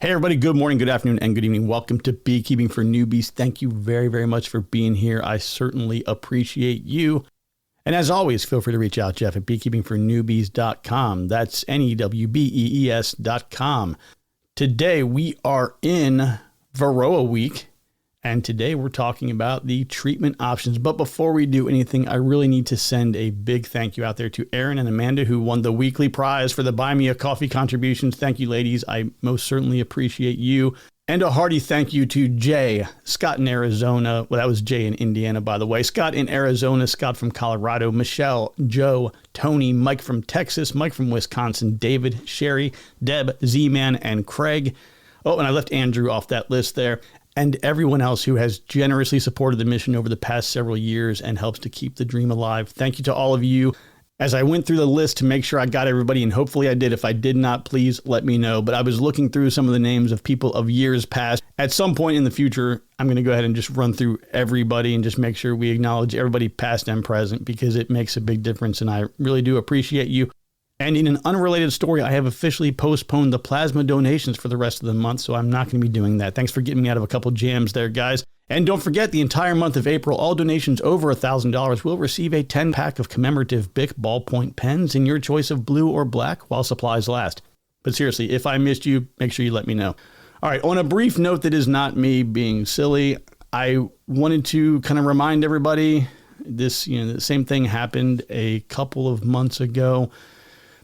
Hey everybody, good morning, good afternoon, and good evening. Welcome to Beekeeping for Newbies. Thank you very, very much for being here. I certainly appreciate you. And as always, feel free to reach out, Jeff, at beekeepingfornewbies.com. That's NEWBEES.com. Today we are in Varroa week, and today we're talking about the treatment options. But before we do anything, I really need to send a big thank you out there to Aaron and Amanda, who won the weekly prize for the Buy Me a Coffee contributions. Thank you, ladies. I most certainly appreciate you. And a hearty thank you to Jay, Scott in Arizona. Well, that was Jay in Indiana, by the way. Scott in Arizona, Scott from Colorado, Michelle, Joe, Tony, Mike from Texas, Mike from Wisconsin, David, Sherry, Deb, Z-Man, and Craig. Oh, and I left Andrew off that list there. And everyone else who has generously supported the mission over the past several years and helps to keep the dream alive. Thank you to all of you. As I went through the list to make sure I got everybody, and hopefully I did. If I did not, please let me know. But I was looking through some of the names of people of years past. At some point in the future, I'm going to go ahead and just run through everybody and just make sure we acknowledge everybody past and present, because it makes a big difference. And I really do appreciate you. And in an unrelated story, I have officially postponed the plasma donations for the rest of the month, so I'm not going to be doing that. Thanks for getting me out of a couple jams there, guys. And don't forget, the entire month of April, all donations over $1,000 will receive a 10-pack of commemorative Bic ballpoint pens in your choice of blue or black while supplies last. But seriously, if I missed you, make sure you let me know. All right, on a brief note that is not me being silly, I wanted to kind of remind everybody this, the same thing happened a couple of months ago.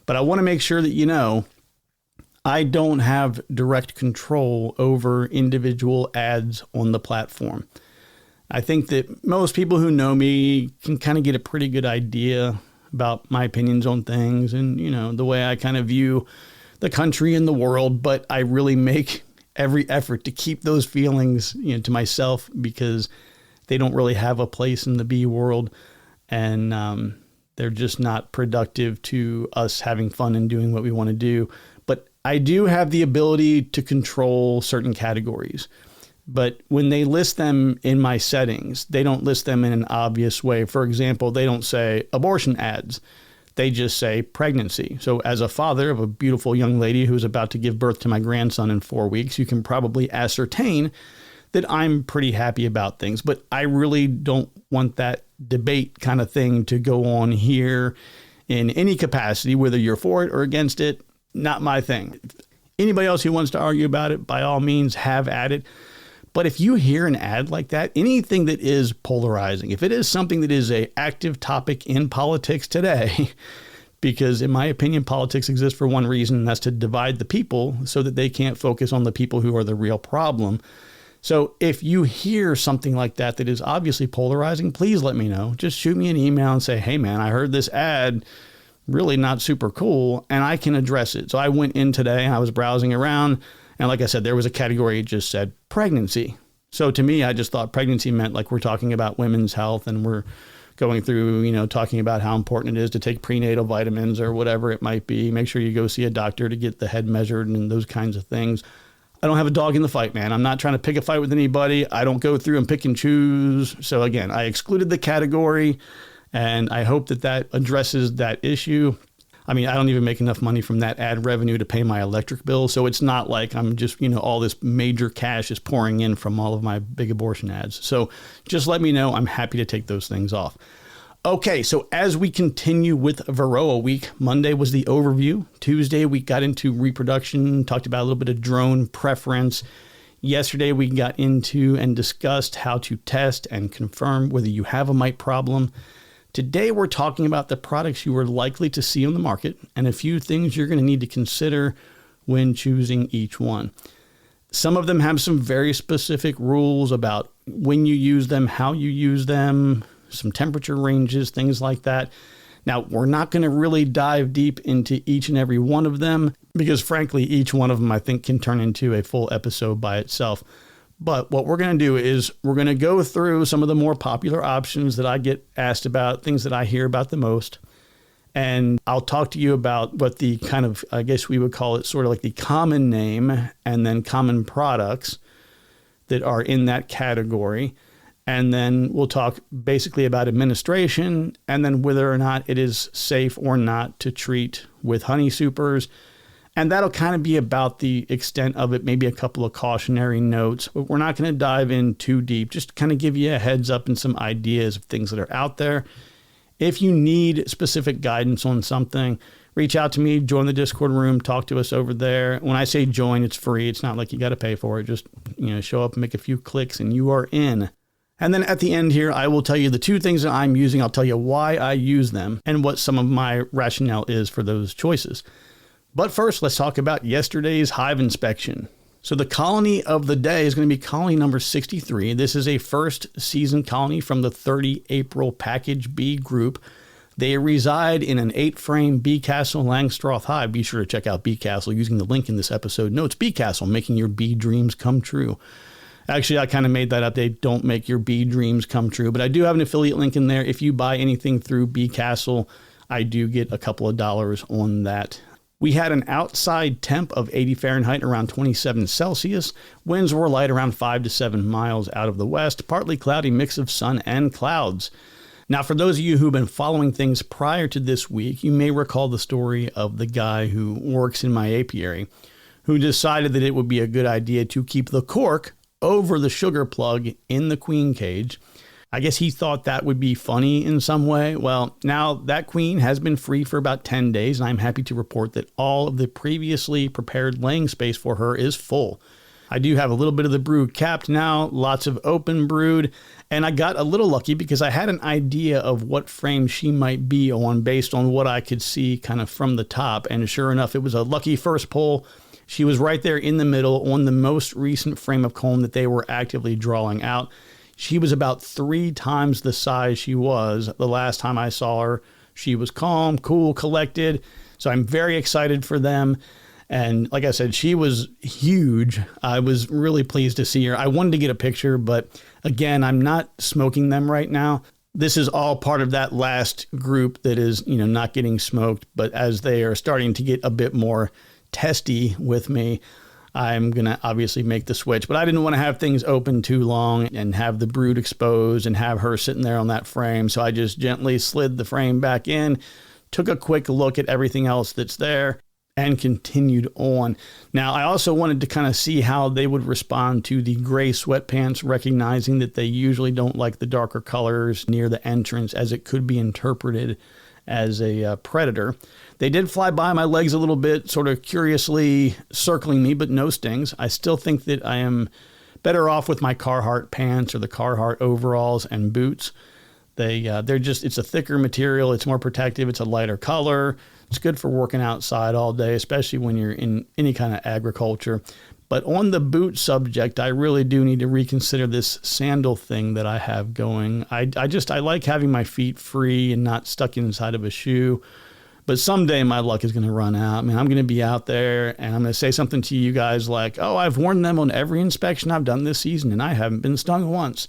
But I want to make sure that you know, I don't have direct control over individual ads on the platform. I think that most people who know me can kind of get a pretty good idea about my opinions on things and, the way I kind of view the country and the world. But I really make every effort to keep those feelings, to myself, because they don't really have a place in the bee world. And, they're just not productive to us having fun and doing what we want to do. But I do have the ability to control certain categories. But when they list them in my settings, they don't list them in an obvious way. For example, they don't say abortion ads. They just say pregnancy. So as a father of a beautiful young lady who's about to give birth to my grandson in 4 weeks, you can probably ascertain that I'm pretty happy about things. But I really don't want that debate kind of thing to go on here in any capacity, whether you're for it or against it. Not my thing. Anybody else who wants to argue about it, by all means, have at it. But if you hear an ad like that, anything that is polarizing, if it is something that is an active topic in politics today, because in my opinion, politics exists for one reason, and that's to divide the people so that they can't focus on the people who are the real problem. So if you hear something like that that is obviously polarizing, please let me know. Just shoot me an email and say, hey, man, I heard this ad, really not super cool, and I can address it. So I went in today and I was browsing around. And like I said, there was a category that just said pregnancy. So to me, I just thought pregnancy meant like we're talking about women's health and we're going through, talking about how important it is to take prenatal vitamins or whatever it might be. Make sure you go see a doctor to get the head measured and those kinds of things. I don't have a dog in the fight, man. I'm not trying to pick a fight with anybody. I don't go through and pick and choose. So again, I excluded the category, and I hope that that addresses that issue. I mean, I don't even make enough money from that ad revenue to pay my electric bill. So it's not like I'm just, all this major cash is pouring in from all of my big abortion ads. So just let me know. I'm happy to take those things off. Okay, so as we continue with Varroa week, Monday was the overview. Tuesday, we got into reproduction, talked about a little bit of drone preference. Yesterday, we got into and discussed how to test and confirm whether you have a mite problem. Today, we're talking about the products you are likely to see on the market and a few things you're going to need to consider when choosing each one. Some of them have some very specific rules about when you use them, how you use them, some temperature ranges, things like that. Now, we're not going to really dive deep into each and every one of them because, frankly, each one of them, I think, can turn into a full episode by itself. But what we're going to do is we're going to go through some of the more popular options that I get asked about, things that I hear about the most. And I'll talk to you about what the kind of, I guess we would call it sort of like the common name and then common products that are in that category. And then we'll talk basically about administration and then whether or not it is safe or not to treat with honey supers. And that'll kind of be about the extent of it, maybe a couple of cautionary notes. But we're not going to dive in too deep, just kind of give you a heads up and some ideas of things that are out there. If you need specific guidance on something, reach out to me, join the Discord room, talk to us over there. When I say join, it's free. It's not like you got to pay for it. Just, show up and make a few clicks and you are in. And then at the end here, I will tell you the two things that I'm using. I'll tell you why I use them and what some of my rationale is for those choices. But first, let's talk about yesterday's hive inspection. So the colony of the day is going to be colony number 63. This is a first season colony from the 30 April package B group. They reside in an 8-frame Bee Castle Langstroth hive. Be sure to check out Bee Castle using the link in this episode. No, it's Bee Castle, making your bee dreams come true. Actually, I kind of made that update. Don't make your bee dreams come true. But I do have an affiliate link in there. If you buy anything through Bee Castle, I do get a couple of dollars on that. We had an outside temp of 80 Fahrenheit, around 27 Celsius. Winds were light, around 5 to 7 miles out of the west. Partly cloudy, mix of sun and clouds. Now, for those of you who've been following things prior to this week, you may recall the story of the guy who works in my apiary, who decided that it would be a good idea to keep the cork over the sugar plug in the queen cage. I guess he thought that would be funny in some way. Well, now that queen has been free for about 10 days, and I'm happy to report that all of the previously prepared laying space for her is full. I do have a little bit of the brood capped now, lots of open brood, and I got a little lucky because I had an idea of what frame she might be on based on what I could see kind of from the top, and sure enough, it was a lucky first pull. She was right there in the middle on the most recent frame of comb that they were actively drawing out. She was about 3 times the size she was the last time I saw her. She was calm, cool, collected. So I'm very excited for them. And like I said, she was huge. I was really pleased to see her. I wanted to get a picture, but again, I'm not smoking them right now. This is all part of that last group that is, not getting smoked. But as they are starting to get a bit more testy with me, I'm going to obviously make the switch, but I didn't want to have things open too long and have the brood exposed and have her sitting there on that frame. So I just gently slid the frame back in, took a quick look at everything else that's there, and continued on. Now, I also wanted to kind of see how they would respond to the gray sweatpants, recognizing that they usually don't like the darker colors near the entrance, as it could be interpreted as a predator. They did fly by my legs a little bit, sort of curiously circling me, but no stings. I still think that I am better off with my Carhartt pants or the Carhartt overalls and boots. It's a thicker material. It's more protective. It's a lighter color. It's good for working outside all day, especially when you're in any kind of agriculture. But on the boot subject, I really do need to reconsider this sandal thing that I have going. I like having my feet free and not stuck inside of a shoe. But someday my luck is going to run out. I mean, I'm going to be out there and I'm going to say something to you guys like, oh, I've worn them on every inspection I've done this season and I haven't been stung once.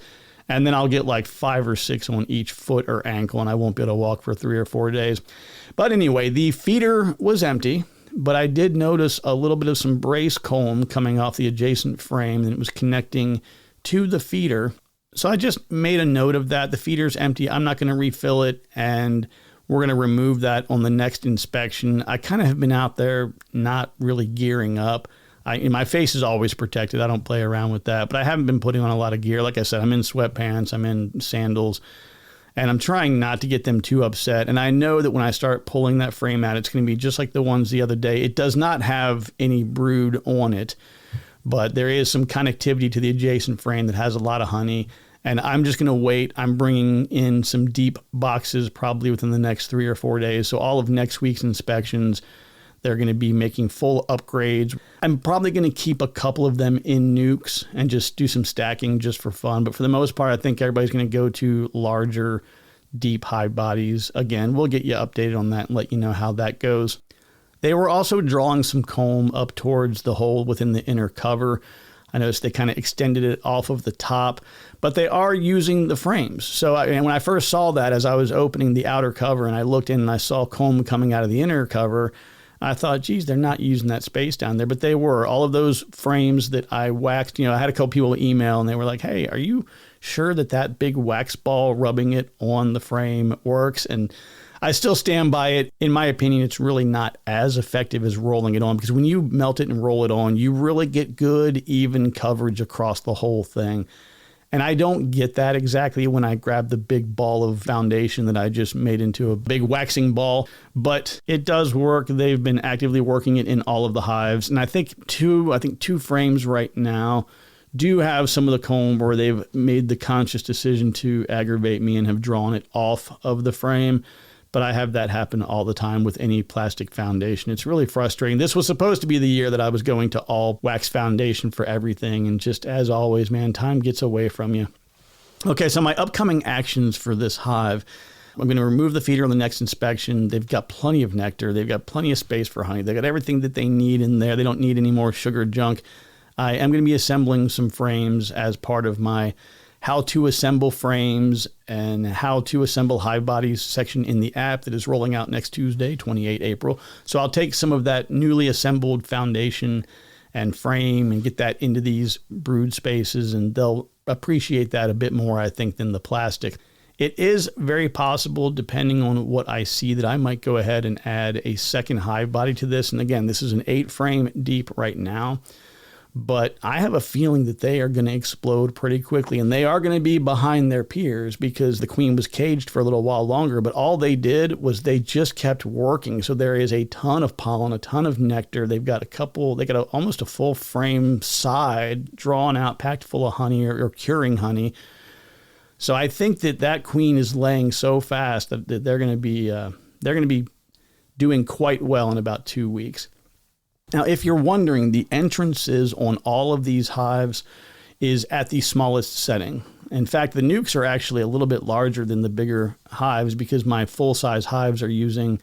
And then I'll get like 5 or 6 on each foot or ankle and I won't be able to walk for 3 or 4 days. But anyway, the feeder was empty, but I did notice a little bit of some brace comb coming off the adjacent frame and it was connecting to the feeder. So I just made a note of that. The feeder's empty. I'm not going to refill it, and we're going to remove that on the next inspection. I kind of have been out there not really gearing up. My face is always protected. I don't play around with that, but I haven't been putting on a lot of gear. Like I said, I'm in sweatpants, I'm in sandals, and I'm trying not to get them too upset. And I know that when I start pulling that frame out, it's going to be just like the ones the other day. It does not have any brood on it, but there is some connectivity to the adjacent frame that has a lot of honey. And I'm just going to wait. I'm bringing in some deep boxes probably within the next 3 or 4 days. So all of next week's inspections, they're going to be making full upgrades. I'm probably going to keep a couple of them in nukes and just do some stacking just for fun. But for the most part, I think everybody's going to go to larger, deep hive bodies. Again, we'll get you updated on that and let you know how that goes. They were also drawing some comb up towards the hole within the inner cover. I noticed they kind of extended it off of the top, but they are using the frames. So when I first saw that, as I was opening the outer cover and I looked in and I saw comb coming out of the inner cover, I thought, geez, they're not using that space down there, but they were. All of those frames that I waxed, I had a couple people email and they were like, hey, are you sure that big wax ball rubbing it on the frame works? And I still stand by it. In my opinion, it's really not as effective as rolling it on, because when you melt it and roll it on, you really get good, even coverage across the whole thing. And I don't get that exactly when I grab the big ball of foundation that I just made into a big waxing ball, but it does work. They've been actively working it in all of the hives. And I think two frames right now do have some of the comb where they've made the conscious decision to aggravate me and have drawn it off of the frame. But I have that happen all the time with any plastic foundation. It's really frustrating. This was supposed to be the year that I was going to all wax foundation for everything. And just as always, man, time gets away from you. Okay, so my upcoming actions for this hive. I'm going to remove the feeder on the next inspection. They've got plenty of nectar. They've got plenty of space for honey. They've got everything that they need in there. They don't need any more sugar junk. I am going to be assembling some frames as part of my how to assemble frames and how to assemble hive bodies section in the app that is rolling out next Tuesday, 28 April. So I'll take some of that newly assembled foundation and frame and get that into these brood spaces, and they'll appreciate that a bit more, I think, than the plastic. It is very possible, depending on what I see, that I might go ahead and add a second hive body to this. And again, this is an 8 frame deep right now. But I have a feeling that they are going to explode pretty quickly, and they are going to be behind their peers because the queen was caged for a little while longer. But all they did was they just kept working. So there is a ton of pollen, a ton of nectar. They've got almost a full frame side drawn out, packed full of honey or curing honey. So I think that queen is laying so fast that they're going to be doing quite well in about 2 weeks. Now, if you're wondering, the entrances on all of these hives is at the smallest setting. In fact, the nukes are actually a little bit larger than the bigger hives because my full-size hives are using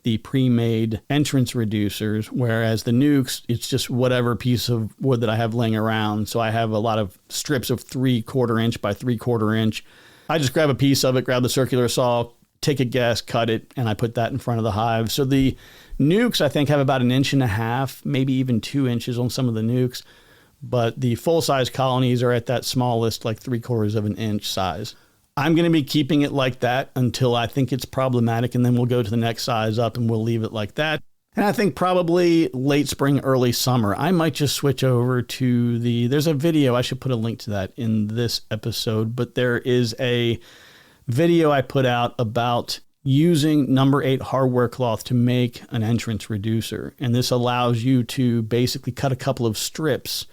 the pre-made entrance reducers, whereas the nukes, it's just whatever piece of wood that I have laying around. So I have a lot of strips of 3/4 inch by 3/4 inch. I just grab a piece of it, grab the circular saw, take a guess, cut it, and I put that in front of the hive. So the nukes, I think, have about 1.5 inches, maybe even 2 inches on some of the nukes. But the full-size colonies are at that smallest, like 3/4 of an inch size. I'm going to be keeping it like that until I think it's problematic, and then we'll go to the next size up and we'll leave it like that. And I think probably late spring, early summer, I might just switch over to there's a video, I should put a link to that in this episode, but there is a video I put out about using number 8 hardware cloth to make an entrance reducer. And this allows you to basically cut a couple of strips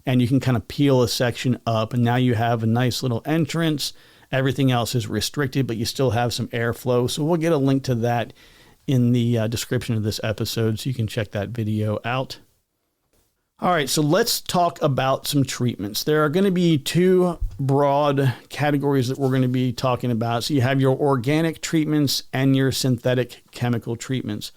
and you can kind of peel a section up, and now you have a nice little entrance. Everything else is restricted, but you still have some airflow. So we'll get a link to that in the description of this episode so you can check that video out. All right, so let's talk about some treatments. There are going to be 2 broad categories that we're going to be talking about. So you have your organic treatments and your synthetic chemical treatments.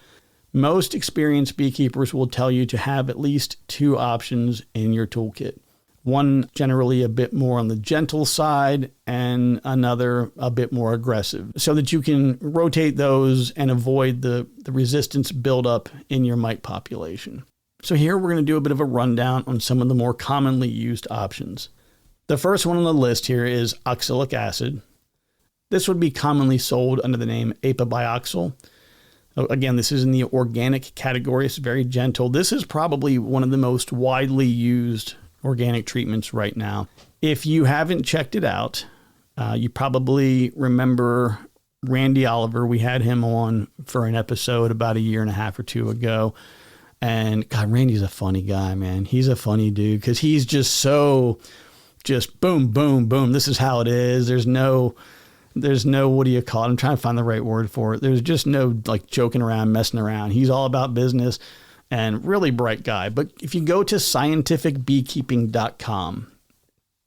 Most experienced beekeepers will tell you to have at least 2 options in your toolkit. One generally a bit more on the gentle side and another a bit more aggressive, so that you can rotate those and avoid the resistance buildup in your mite population. So here we're going to do a bit of a rundown on some of the more commonly used options. The first one on the list here is oxalic acid. This would be commonly sold under the name Apibioxal. Again, this is in the organic category. It's very gentle. This is probably one of the most widely used organic treatments right now. If you haven't checked it out, you probably remember Randy Oliver. We had him on for an episode about 1.5 years or 2 ago. And God, Randy's a funny guy, man. He's a funny dude because he's just boom, boom, boom. This is how it is. There's no, what do you call it? I'm trying to find the right word for it. There's just no like joking around, messing around. He's all about business and really bright guy. But if you go to scientificbeekeeping.com,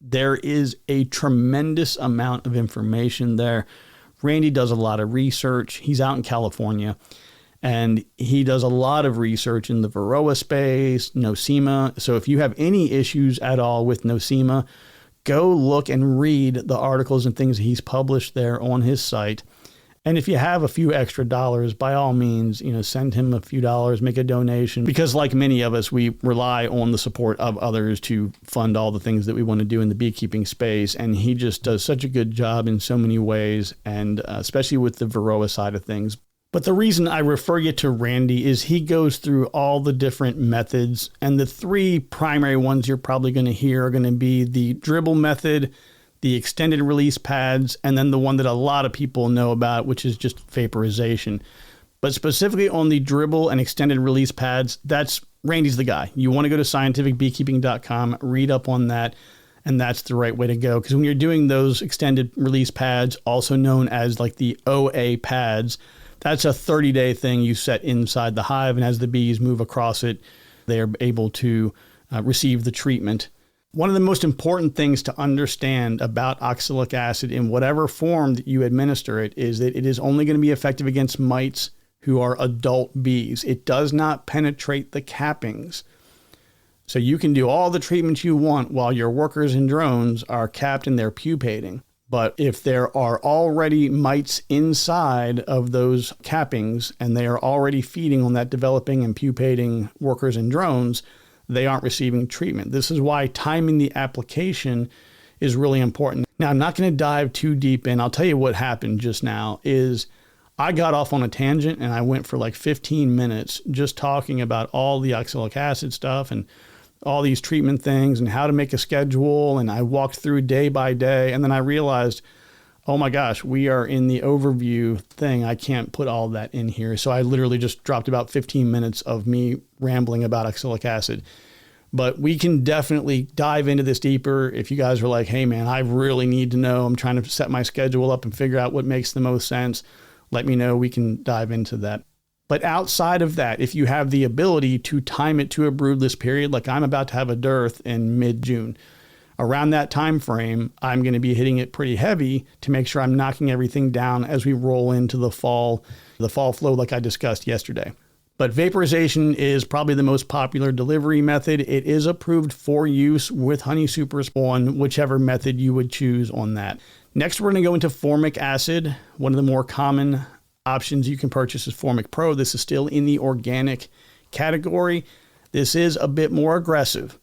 there is a tremendous amount of information there. Randy does a lot of research. He's out in California. And he does a lot of research in the Varroa space, Nosema. So if you have any issues at all with Nosema, go look and read the articles and things he's published there on his site. And if you have a few extra dollars, by all means, send him a few dollars, make a donation, because like many of us, we rely on the support of others to fund all the things that we want to do in the beekeeping space. And he just does such a good job in so many ways, and especially with the Varroa side of things. But the reason I refer you to Randy is he goes through all the different methods, and the three primary ones you're probably going to hear are going to be the dribble method, the extended release pads, and then the one that a lot of people know about, which is just vaporization. But specifically on the dribble and extended release pads, Randy's the guy. You want to go to scientificbeekeeping.com, read up on that, and that's the right way to go. Because when you're doing those extended release pads, also known as like the OA pads, that's a 30-day thing you set inside the hive, and as the bees move across it, they are able to receive the treatment. One of the most important things to understand about oxalic acid in whatever form that you administer it is that it is only going to be effective against mites who are adult bees. It does not penetrate the cappings. So you can do all the treatments you want while your workers and drones are capped and they're pupating. But if there are already mites inside of those cappings and they are already feeding on that developing and pupating workers and drones, they aren't receiving treatment. This is why timing the application is really important. Now, I'm not going to dive too deep in. I'll tell you what happened just now is I got off on a tangent and I went for like 15 minutes just talking about all the oxalic acid stuff and all these treatment things and how to make a schedule. And I walked through day by day. And then I realized, oh my gosh, we are in the overview thing. I can't put all that in here. So I literally just dropped about 15 minutes of me rambling about oxalic acid. But we can definitely dive into this deeper. If you guys are like, hey man, I really need to know, I'm trying to set my schedule up and figure out what makes the most sense, let me know. We can dive into that. But outside of that, if you have the ability to time it to a broodless period, like I'm about to have a dearth in mid-June, around that time frame, I'm going to be hitting it pretty heavy to make sure I'm knocking everything down as we roll into the fall flow like I discussed yesterday. But vaporization is probably the most popular delivery method. It is approved for use with honey supers on whichever method you would choose on that. Next, we're going to go into formic acid. One of the more common options you can purchase is Formic Pro. This is still in the organic category. This is a bit more aggressive.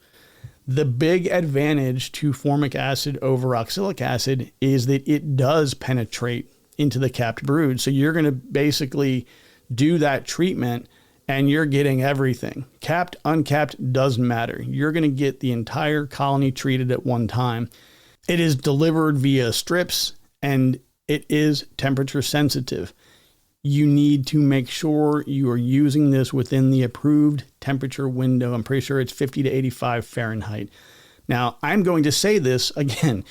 The big advantage to formic acid over oxalic acid is that it does penetrate into the capped brood. So you're going to basically do that treatment and you're getting everything. Capped, uncapped, doesn't matter. You're going to get the entire colony treated at one time. It is delivered via strips and it is temperature sensitive. You need to make sure you are using this within the approved temperature window. I'm pretty sure it's 50 to 85 Fahrenheit. Now, I'm going to say this again.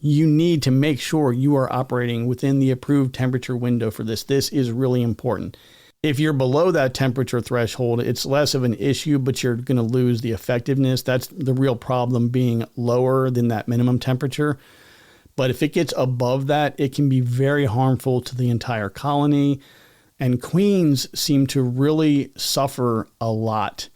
You need to make sure you are operating within the approved temperature window for this. This is really important. If you're below that temperature threshold, it's less of an issue, but you're going to lose the effectiveness. That's the real problem, being lower than that minimum temperature. But if it gets above that, it can be very harmful to the entire colony. And queens seem to really suffer a lot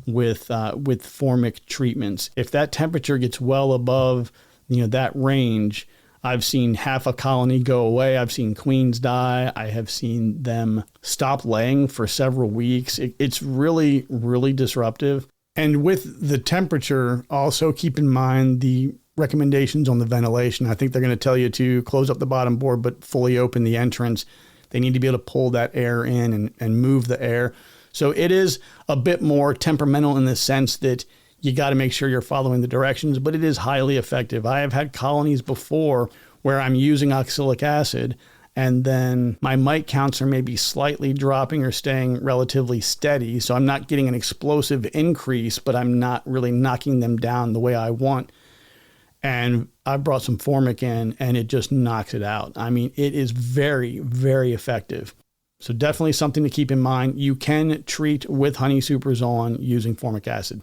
with formic treatments. If that temperature gets well above, that range, I've seen half a colony go away. I've seen queens die. I have seen them stop laying for several weeks. It's really, really disruptive. And with the temperature, also keep in mind the recommendations on the ventilation. I think they're going to tell you to close up the bottom board, but fully open the entrance. They need to be able to pull that air in and move the air. So it is a bit more temperamental in the sense that you got to make sure you're following the directions, but it is highly effective. I have had colonies before where I'm using oxalic acid and then my mite counts are maybe slightly dropping or staying relatively steady. So I'm not getting an explosive increase, but I'm not really knocking them down the way I want. And I brought some formic in and it just knocks it out. I mean, it is very, very effective. So definitely something to keep in mind. You can treat with honey supers on using formic acid.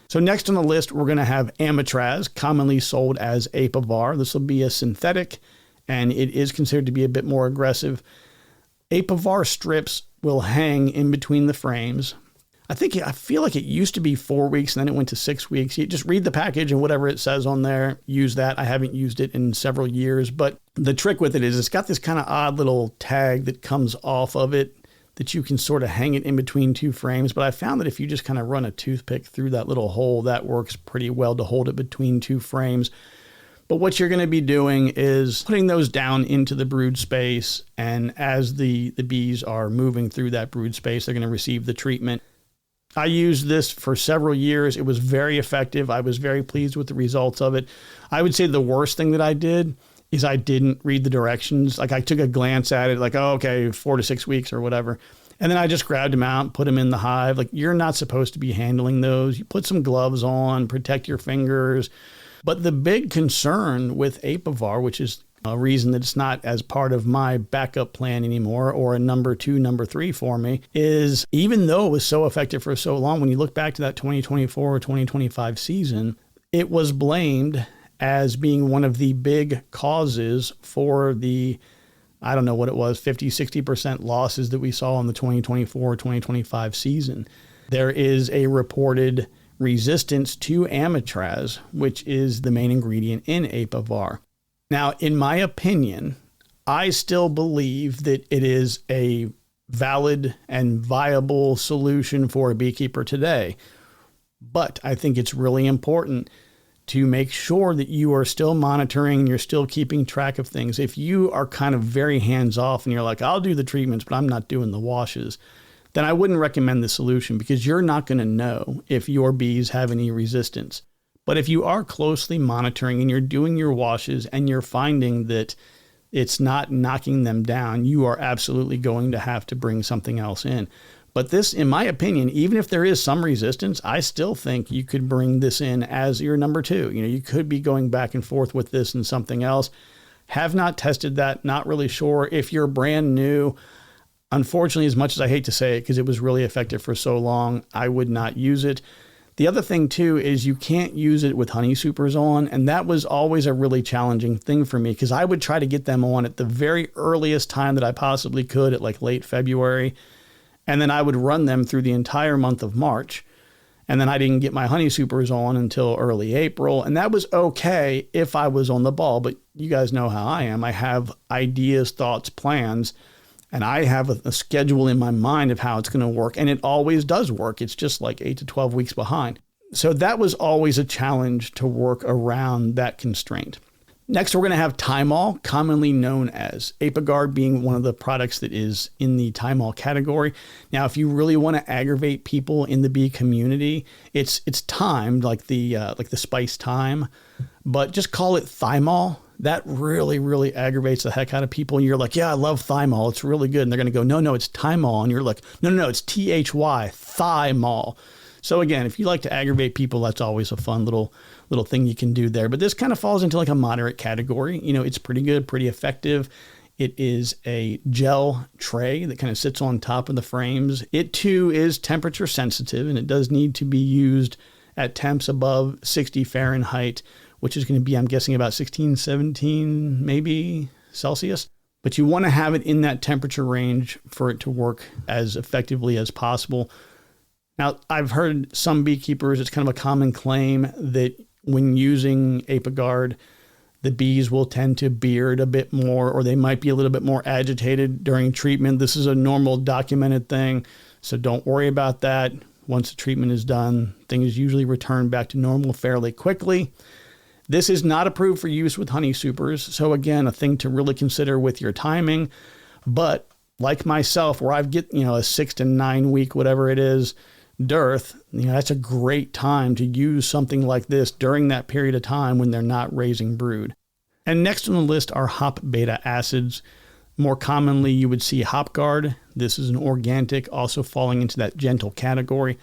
So next on the list, we're going to have Amitraz, commonly sold as Apivar. This will be a synthetic and it is considered to be a bit more aggressive. Apivar strips will hang in between the frames. I feel like it used to be 4 weeks and then it went to 6 weeks. You just read the package and whatever it says on there, use that. I haven't used it in several years, but the trick with it is it's got this kind of odd little tag that comes off of it that you can sort of hang it in between 2 frames. But I found that if you just kind of run a toothpick through that little hole, that works pretty well to hold it between 2 frames. But what you're going to be doing is putting those down into the brood space. And as the bees are moving through that brood space, they're going to receive the treatment. I used this for several years. It was very effective. I was very pleased with the results of it. I would say the worst thing that I did is I didn't read the directions. Like I took a glance at it, like, oh, okay, 4 to 6 weeks or whatever. And then I just grabbed them out, put them in the hive. Like, you're not supposed to be handling those. You put some gloves on, protect your fingers. But the big concern with Apivar, which is a reason that it's not as part of my backup plan anymore, or a number 2, number 3 for me, is even though it was so effective for so long, when you look back to that 2024 or 2025 season, it was blamed as being one of the big causes for the, I don't know what it was, 50, 60% losses that we saw in the 2024 or 2025 season. There is a reported resistance to amitraz, which is the main ingredient in Apivar. Now, in my opinion, I still believe that it is a valid and viable solution for a beekeeper today. But I think it's really important to make sure that you are still monitoring, you're still keeping track of things. If you are kind of very hands-off and you're like, I'll do the treatments, but I'm not doing the washes, then I wouldn't recommend the solution, because you're not going to know if your bees have any resistance. But if you are closely monitoring and you're doing your washes and you're finding that it's not knocking them down, you are absolutely going to have to bring something else in. But this, in my opinion, even if there is some resistance, I still think you could bring this in as your number 2. You know, you could be going back and forth with this and something else. Have not tested that, not really sure. If you're brand new, unfortunately, as much as I hate to say it, because it was really effective for so long, I would not use it. The other thing, too, is you can't use it with honey supers on, and that was always a really challenging thing for me, because I would try to get them on at the very earliest time that I possibly could, at like late February, and then I would run them through the entire month of March, and then I didn't get my honey supers on until early April, and that was okay if I was on the ball, but you guys know how I am. I have ideas, thoughts, plans, and I have a schedule in my mind of how it's going to work. And it always does work. It's just like 8 to 12 weeks behind. So that was always a challenge to work around that constraint. Next, we're going to have Thymol, commonly known as Apiguard, being one of the products that is in the Thymol category. Now, if you really want to aggravate people in the bee community, it's timed like the spice thyme, but just call it Thymol. That really, really aggravates the heck out of people. And you're like, yeah, I love Thymol. It's really good. And they're going to go, no, it's Thymol. And you're like, no, it's Thy, Thymol. So again, if you like to aggravate people, that's always a fun little thing you can do there. But this kind of falls into like a moderate category. You know, it's pretty good, pretty effective. It is a gel tray that kind of sits on top of the frames. It too is temperature sensitive, and it does need to be used at temps above 60 Fahrenheit, which is going to be, I'm guessing, about 16, 17, maybe Celsius. But you want to have it in that temperature range for it to work as effectively as possible. Now, I've heard some beekeepers, it's kind of a common claim that when using Apiguard, the bees will tend to beard a bit more, or they might be a little bit more agitated during treatment. This is a normal documented thing, so don't worry about that. Once the treatment is done, things usually return back to normal fairly quickly. This is not approved for use with honey supers. So again, a thing to really consider with your timing. But like myself, where I get, a 6 to 9 week, whatever it is, dearth, that's a great time to use something like this during that period of time when they're not raising brood. And next on the list are hop beta acids. More commonly, you would see HopGuard. This is an organic, also falling into that gentle category.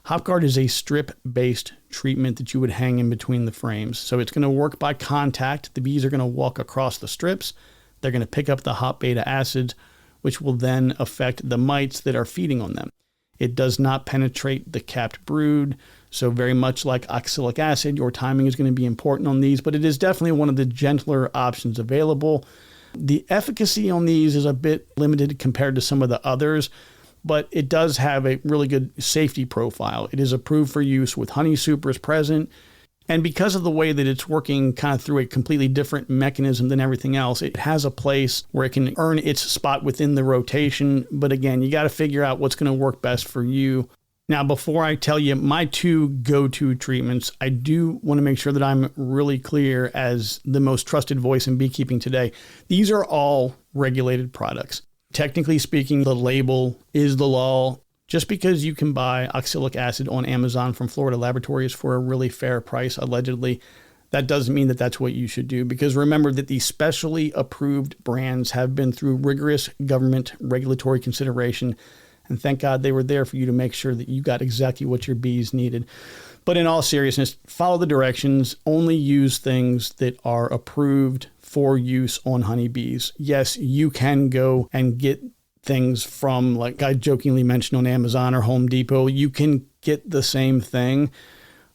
HopGuard is a strip-based treatment that you would hang in between the frames. So it's going to work by contact. The bees are going to walk across the strips. They're going to pick up the hop beta acids, which will then affect the mites that are feeding on them. It does not penetrate the capped brood. So very much like oxalic acid, your timing is going to be important on these, but it is definitely one of the gentler options available. The efficacy on these is a bit limited compared to some of the others, but it does have a really good safety profile. It is approved for use with honey supers present. And because of the way that it's working kind of through a completely different mechanism than everything else, it has a place where it can earn its spot within the rotation. But again, you got to figure out what's going to work best for you. Now, before I tell you my 2 go-to treatments, I do want to make sure that I'm really clear as the most trusted voice in beekeeping today. These are all regulated products. Technically speaking, the label is the law. Just because you can buy oxalic acid on Amazon from Florida laboratories for a really fair price, allegedly, that doesn't mean that that's what you should do. Because remember that these specially approved brands have been through rigorous government regulatory consideration. And thank God they were there for you to make sure that you got exactly what your bees needed. But in all seriousness, follow the directions. Only use things that are approved for use on honeybees. Yes, you can go and get things from, like I jokingly mentioned, on Amazon or Home Depot. You can get the same thing,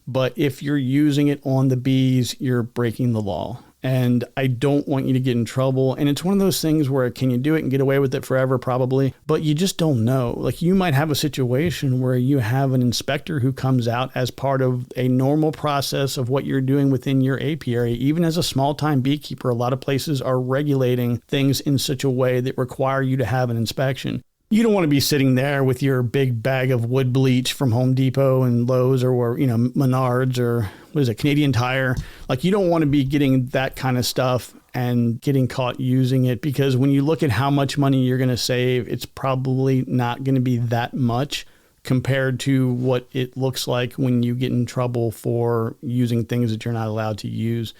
but if you're using it on the bees, you're breaking the law. And I don't want you to get in trouble. And it's one of those things where can you do it and get away with it forever? Probably. But you just don't know. Like you might have a situation where you have an inspector who comes out as part of a normal process of what you're doing within your apiary. Even as a small-time beekeeper, a lot of places are regulating things in such a way that require you to have an inspection. You don't want to be sitting there with your big bag of wood bleach from Home Depot and Lowe's or Menards or what is it, Canadian Tire. Like you don't want to be getting that kind of stuff and getting caught using it, because when you look at how much money you're going to save, it's probably not going to be that much compared to what it looks like when you get in trouble for using things that you're not allowed to use.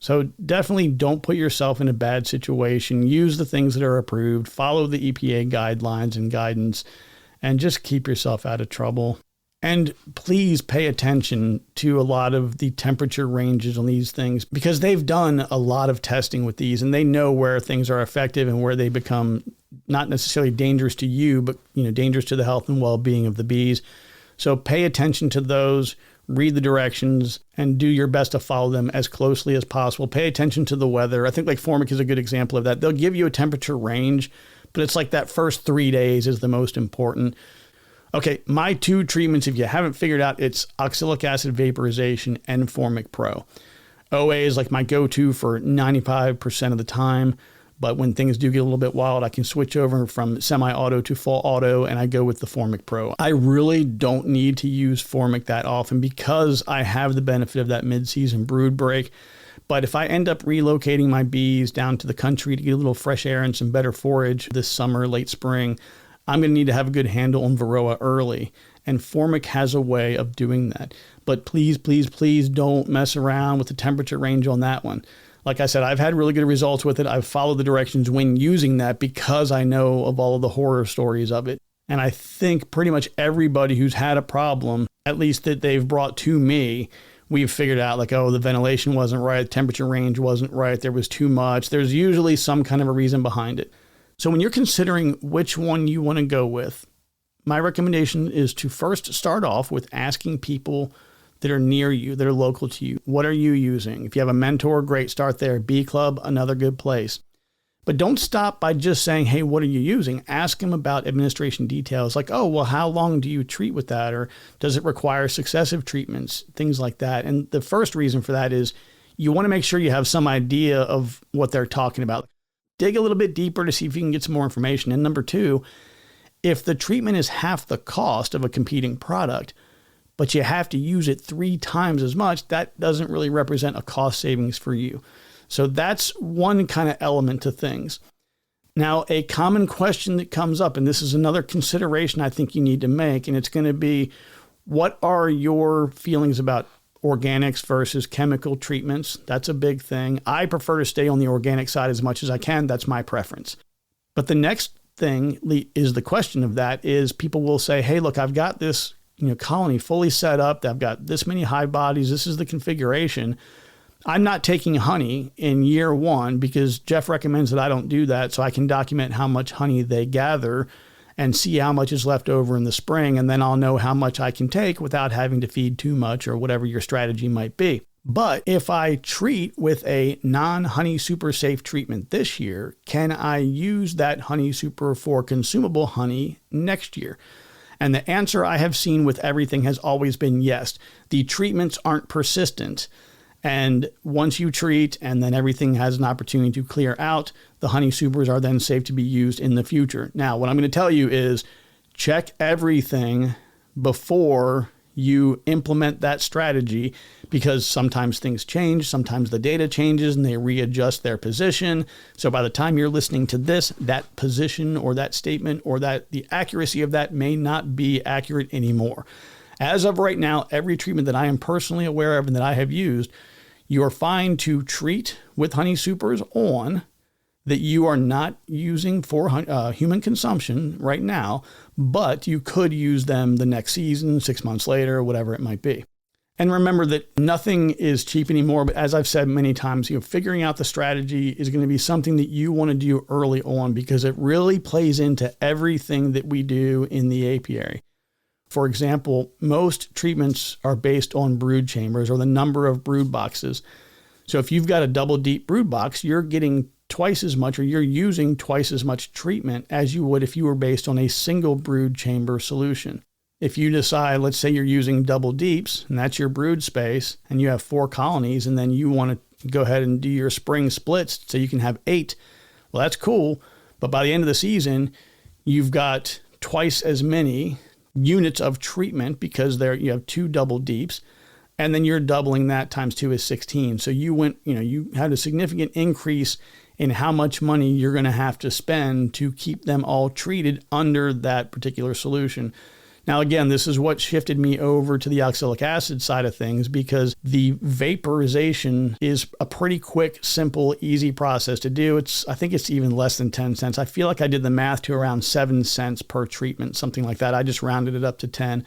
So definitely don't put yourself in a bad situation. Use the things that are approved, follow the EPA guidelines and guidance, and just keep yourself out of trouble. And please pay attention to a lot of the temperature ranges on these things, because they've done a lot of testing with these and they know where things are effective and where they become not necessarily dangerous to you, but dangerous to the health and well-being of the bees. So pay attention to those. Read the directions and do your best to follow them as closely as possible. Pay attention to the weather. I think like Formic is a good example of that. They'll give you a temperature range, but it's like that first 3 days is the most important. Okay, my 2 treatments, if you haven't figured out, it's oxalic acid vaporization and Formic Pro. OA is like my go-to for 95% of the time. But when things do get a little bit wild, I can switch over from semi-auto to full auto, and I go with the Formic Pro. I really don't need to use Formic that often because I have the benefit of that mid-season brood break. But if I end up relocating my bees down to the country to get a little fresh air and some better forage this summer, late spring, I'm going to need to have a good handle on Varroa early. And Formic has a way of doing that. But please, please, please don't mess around with the temperature range on that one. Like I said, I've had really good results with it. I've followed the directions when using that because I know of all of the horror stories of it. And I think pretty much everybody who's had a problem, at least that they've brought to me, we've figured out like, oh, the ventilation wasn't right, the temperature range wasn't right, there was too much. There's usually some kind of a reason behind it. So when you're considering which one you want to go with, my recommendation is to first start off with asking people that are near you, that are local to you. What are you using? If you have a mentor, great, start there. Bee Club, another good place. But don't stop by just saying, hey, what are you using? Ask them about administration details like, oh, well, how long do you treat with that? Or does it require successive treatments? Things like that. And the first reason for that is you want to make sure you have some idea of what they're talking about. Dig a little bit deeper to see if you can get some more information. And number 2, if the treatment is half the cost of a competing product, but you have to use it 3 times as much, that doesn't really represent a cost savings for you. So that's one kind of element to things. Now, a common question that comes up, and this is another consideration I think you need to make, and it's going to be, what are your feelings about organics versus chemical treatments? That's a big thing. I prefer to stay on the organic side as much as I can. That's my preference. But the next thing is the question of that is people will say, hey, look, I've got this colony fully set up. I've got this many hive bodies. This is the configuration. I'm not taking honey in year 1 because Jeff recommends that I don't do that. So I can document how much honey they gather and see how much is left over in the spring. And then I'll know how much I can take without having to feed too much or whatever your strategy might be. But if I treat with a non-honey super safe treatment this year, can I use that honey super for consumable honey next year? And the answer I have seen with everything has always been yes. The treatments aren't persistent. And once you treat and then everything has an opportunity to clear out, the honey supers are then safe to be used in the future. Now, what I'm going to tell you is check everything before you implement that strategy, because sometimes things change, sometimes the data changes and they readjust their position. So by the time you're listening to this, that position or that statement or that the accuracy of that may not be accurate anymore. As of right now, every treatment that I am personally aware of and that I have used, you're fine to treat with honey supers on that you are not using for human consumption right now, but you could use them the next season, 6 months later, whatever it might be. And remember that nothing is cheap anymore, but as I've said many times, figuring out the strategy is going to be something that you want to do early on, because it really plays into everything that we do in the apiary. For example, most treatments are based on brood chambers or the number of brood boxes. So if you've got a double deep brood box, you're getting twice as much, or you're using twice as much treatment as you would if you were based on a single brood chamber solution. If you decide, let's say you're using double deeps, and that's your brood space, and you have 4 colonies, and then you want to go ahead and do your spring splits so you can have 8, well, that's cool. But by the end of the season, you've got twice as many units of treatment because you have 2 double deeps, and then you're doubling that times 2 is 16. So you had a significant increase in how much money you're going to have to spend to keep them all treated under that particular solution. Now, again, this is what shifted me over to the oxalic acid side of things, because the vaporization is a pretty quick, simple, easy process to do. I think it's even less than 10 cents. I feel like I did the math to around 7 cents per treatment, something like that. I just rounded it up to 10.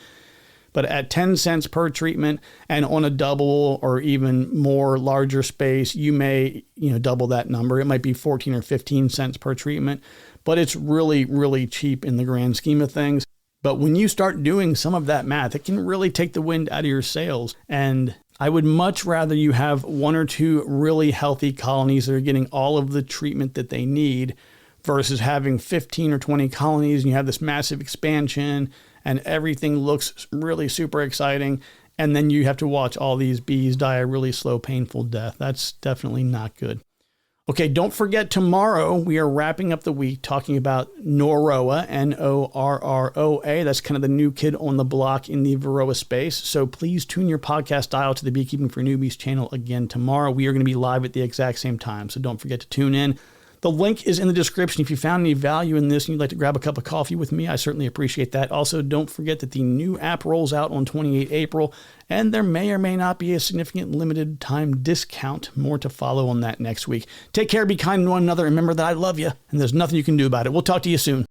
But at 10 cents per treatment and on a double or even more larger space, you may, double that number. It might be 14 or 15 cents per treatment, but it's really, really cheap in the grand scheme of things. But when you start doing some of that math, it can really take the wind out of your sails. And I would much rather you have 1 or 2 really healthy colonies that are getting all of the treatment that they need versus having 15 or 20 colonies and you have this massive expansion and everything looks really super exciting. And then you have to watch all these bees die a really slow, painful death. That's definitely not good. Okay, don't forget, tomorrow we are wrapping up the week talking about Varroa, Norroa. That's kind of the new kid on the block in the Varroa space. So please tune your podcast dial to the Beekeeping for Newbees channel again tomorrow. We are going to be live at the exact same time, so don't forget to tune in. The link is in the description. If you found any value in this and you'd like to grab a cup of coffee with me, I certainly appreciate that. Also, don't forget that the new app rolls out on 28 April, and there may or may not be a significant limited time discount. More to follow on that next week. Take care, be kind to one another, and remember that I love you, and there's nothing you can do about it. We'll talk to you soon.